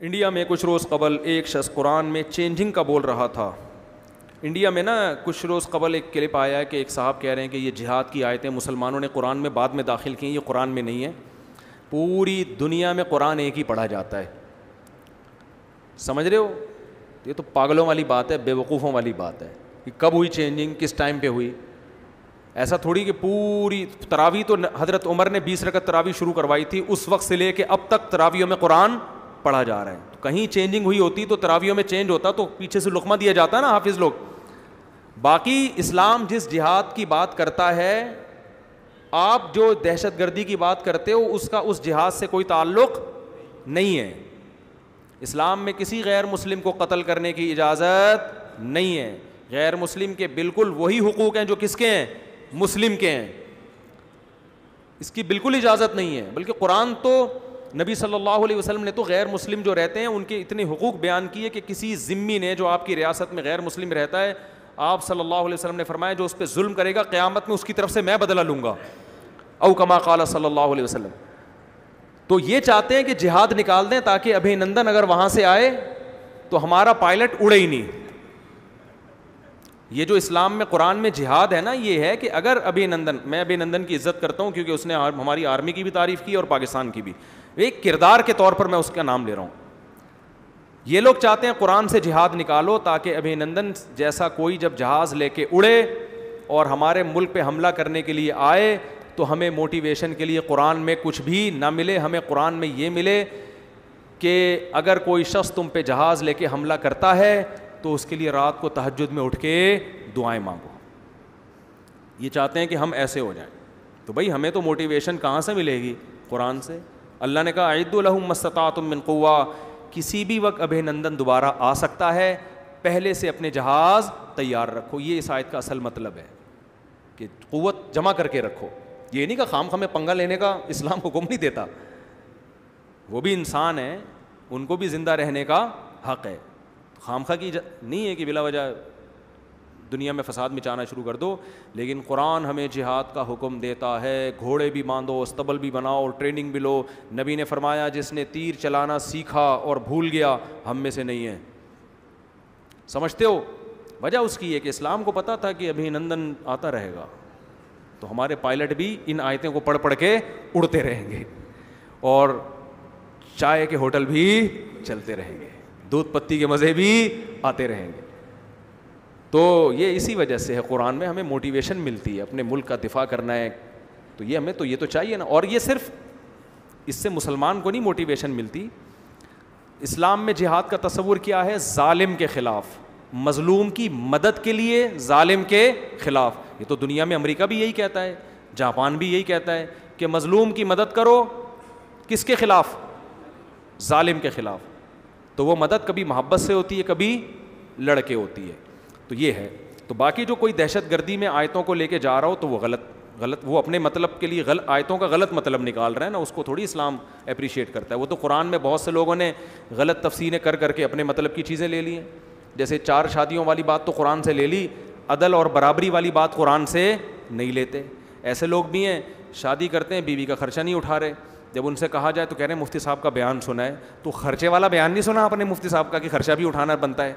India میں کچھ روز قبل ایک شخص قرآن میں چینجنگ کا بول رہا تھا. انڈیا میں نا کچھ روز قبل ایک کلپ آیا ہے کہ ایک صاحب کہہ رہے ہیں کہ یہ جہاد کی آیتیں مسلمانوں نے قرآن میں بعد میں داخل کی ہیں, یہ قرآن میں نہیں ہے. پوری دنیا میں قرآن ایک ہی پڑھا جاتا ہے, سمجھ رہے ہو؟ یہ تو پاگلوں والی بات ہے, بے وقوفوں والی بات ہے. کہ کب ہوئی چینجنگ, کس ٹائم پہ ہوئی؟ ایسا تھوڑی کہ پوری تراویح تو حضرت عمر نے 20 رکعت تراویح شروع کروائی تھی, اس وقت سے لے کے اب تک تراویحوں میں قرآن پڑھا جا رہا ہے. تو کہیں چینجنگ ہوئی ہوتی تو تراویحوں میں چینج ہوتا تو پیچھے سے لقمہ دیا جاتا نا حافظ لوگ. باقی اسلام جس جہاد کی بات کرتا ہے, آپ جو دہشت گردی کی بات کرتے ہو اس کا اس جہاد سے کوئی تعلق نہیں ہے. اسلام میں کسی غیر مسلم کو قتل کرنے کی اجازت نہیں ہے. غیر مسلم کے بالکل وہی حقوق ہیں جو کس کے ہیں, مسلم کے ہیں. اس کی بالکل اجازت نہیں ہے. بلکہ قرآن تو نبی صلی اللہ علیہ وسلم نے تو غیر مسلم جو رہتے ہیں ان کے اتنے حقوق بیان کیے کہ کسی ذمی نے جو آپ کی ریاست میں غیر مسلم رہتا ہے, آپ صلی اللہ علیہ وسلم نے فرمایا جو اس پہ ظلم کرے گا قیامت میں اس کی طرف سے میں بدلہ لوں گا, او کما قال صلی اللہ علیہ وسلم. تو یہ چاہتے ہیں کہ جہاد نکال دیں تاکہ ابھی نندن اگر وہاں سے آئے تو ہمارا پائلٹ اڑے ہی نہیں. یہ جو اسلام میں قرآن میں جہاد ہے نا, یہ ہے کہ اگر ابھی نندن, میں ابھی نندن کی عزت کرتا ہوں کیونکہ اس نے ہماری آرمی کی بھی تعریف کی اور پاکستان کی بھی, ایک کردار کے طور پر میں اس کا نام لے رہا ہوں. یہ لوگ چاہتے ہیں قرآن سے جہاد نکالو تاکہ ابھی نندن جیسا کوئی جب جہاز لے کے اڑے اور ہمارے ملک پہ حملہ کرنے کے لیے آئے تو ہمیں موٹیویشن کے لیے قرآن میں کچھ بھی نہ ملے. ہمیں قرآن میں یہ ملے کہ اگر کوئی شخص تم پہ جہاز لے کے حملہ کرتا ہے تو اس کے لیے رات کو تہجد میں اٹھ کے دعائیں مانگو. یہ چاہتے ہیں کہ ہم ایسے ہو جائیں. تو بھائی ہمیں تو موٹیویشن کہاں سے ملے گی؟ قرآن سے. اللہ نے کہا اعدوا لہم ما استطعتم من قوہ, کسی بھی وقت ابھی نندن دوبارہ آ سکتا ہے, پہلے سے اپنے جہاز تیار رکھو. یہ اس آیت کا اصل مطلب ہے کہ قوت جمع کر کے رکھو. یہ نہیں کہ خام خواہ میں پنگا لینے کا اسلام حکم نہیں دیتا. وہ بھی انسان ہیں, ان کو بھی زندہ رہنے کا حق ہے. خام خواہ کی نہیں ہے کہ بلا وجہ دنیا میں فساد مچانا شروع کر دو. لیکن قرآن ہمیں جہاد کا حکم دیتا ہے. گھوڑے بھی باندھو, استبل بھی بناؤ, ٹریننگ بھی لو. نبی نے فرمایا جس نے تیر چلانا سیکھا اور بھول گیا ہم میں سے نہیں ہے. سمجھتے ہو؟ وجہ اس کی ہے کہ اسلام کو پتہ تھا کہ ابھی نندن آتا رہے گا تو ہمارے پائلٹ بھی ان آیتیں کو پڑھ پڑھ کے اڑتے رہیں گے اور چائے کے ہوٹل بھی چلتے رہیں گے, دودھ پتی کے مزے بھی آتے رہیں گے. تو یہ اسی وجہ سے ہے قرآن میں ہمیں موٹیویشن ملتی ہے, اپنے ملک کا دفاع کرنا ہے تو یہ ہمیں تو یہ تو چاہیے نا. اور یہ صرف اس سے مسلمان کو نہیں موٹیویشن ملتی. اسلام میں جہاد کا تصور کیا ہے؟ ظالم کے خلاف, مظلوم کی مدد کے لیے, ظالم کے خلاف. یہ تو دنیا میں امریکہ بھی یہی کہتا ہے, جاپان بھی یہی کہتا ہے کہ مظلوم کی مدد کرو. کس کے خلاف؟ ظالم کے خلاف. تو وہ مدد کبھی محبت سے ہوتی ہے, کبھی لڑ کے ہوتی ہے. تو یہ ہے. تو باقی جو کوئی دہشت گردی میں آیتوں کو لے کے جا رہا ہو تو وہ غلط وہ اپنے مطلب کے لیے آیتوں کا غلط مطلب نکال رہا ہے نا, اس کو تھوڑی اسلام اپریشیٹ کرتا ہے. وہ تو قرآن میں بہت سے لوگوں نے غلط تفسیریں کر کے اپنے مطلب کی چیزیں لے لی ہیں. جیسے 4 شادیوں والی بات تو قرآن سے لے لی, عدل اور برابری والی بات قرآن سے نہیں لیتے. ایسے لوگ بھی ہیں شادی کرتے ہیں, بیوی کا خرچہ نہیں اٹھا رہے. جب ان سے کہا جائے تو کہہ رہے ہیں مفتی صاحب کا بیان سنا ہے. تو خرچے والا بیان نہیں سنا آپ نے مفتی صاحب کا کہ خرچہ بھی اٹھانا بنتا ہے؟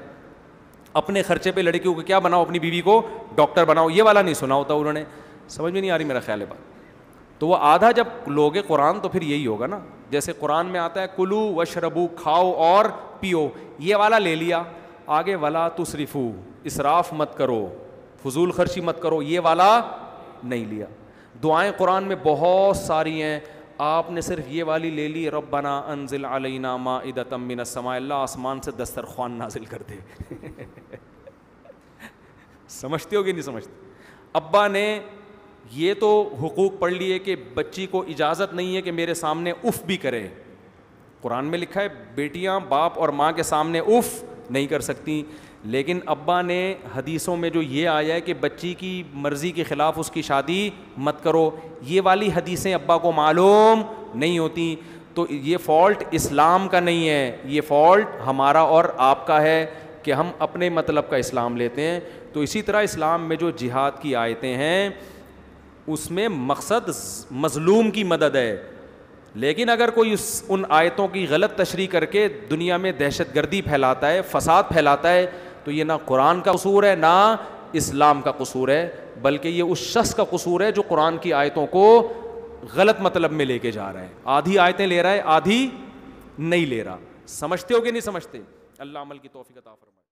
اپنے خرچے پہ لڑکیوں کو کیا بناؤ, اپنی بیوی کو ڈاکٹر بناؤ, یہ والا نہیں سنا ہوتا انہوں نے. سمجھ میں نہیں آ رہی میرا خیال ہے بات. تو وہ آدھا جب لوگے قرآن تو پھر یہی ہوگا نا. جیسے قرآن میں آتا ہے کلو وشربو, کھاؤ اور پیو, یہ والا لے لیا. آگے ولا تسرفو, اسراف مت کرو, فضول خرچی مت کرو, یہ والا نہیں لیا. دعائیں قرآن میں بہت ساری ہیں, آپ نے صرف یہ والی لے لی, ربنا انزل علینا مائدۃ من السماء, اللہ آسمان سے دسترخوان نازل کر دے. سمجھتے ہو کہ نہیں سمجھتے؟ ابا نے یہ تو حقوق پڑھ لیے کہ بچی کو اجازت نہیں ہے کہ میرے سامنے اف بھی کرے. قرآن میں لکھا ہے بیٹیاں باپ اور ماں کے سامنے اف نہیں کر سکتی. لیکن ابا نے حدیثوں میں جو یہ آیا ہے کہ بچی کی مرضی کے خلاف اس کی شادی مت کرو, یہ والی حدیثیں ابا کو معلوم نہیں ہوتی. تو یہ فالٹ اسلام کا نہیں ہے, یہ فالٹ ہمارا اور آپ کا ہے کہ ہم اپنے مطلب کا اسلام لیتے ہیں. تو اسی طرح اسلام میں جو جہاد کی آیتیں ہیں اس میں مقصد مظلوم کی مدد ہے, لیکن اگر کوئی ان آیتوں کی غلط تشریح کر کے دنیا میں دہشت گردی پھیلاتا ہے, فساد پھیلاتا ہے, تو یہ نہ قرآن کا قصور ہے نہ اسلام کا قصور ہے, بلکہ یہ اس شخص کا قصور ہے جو قرآن کی آیتوں کو غلط مطلب میں لے کے جا رہا ہے. آدھی آیتیں لے رہا ہے, آدھی نہیں لے رہا. سمجھتے ہو کہ نہیں سمجھتے؟ اللہ عمل کی توفیق عطا فرمائے.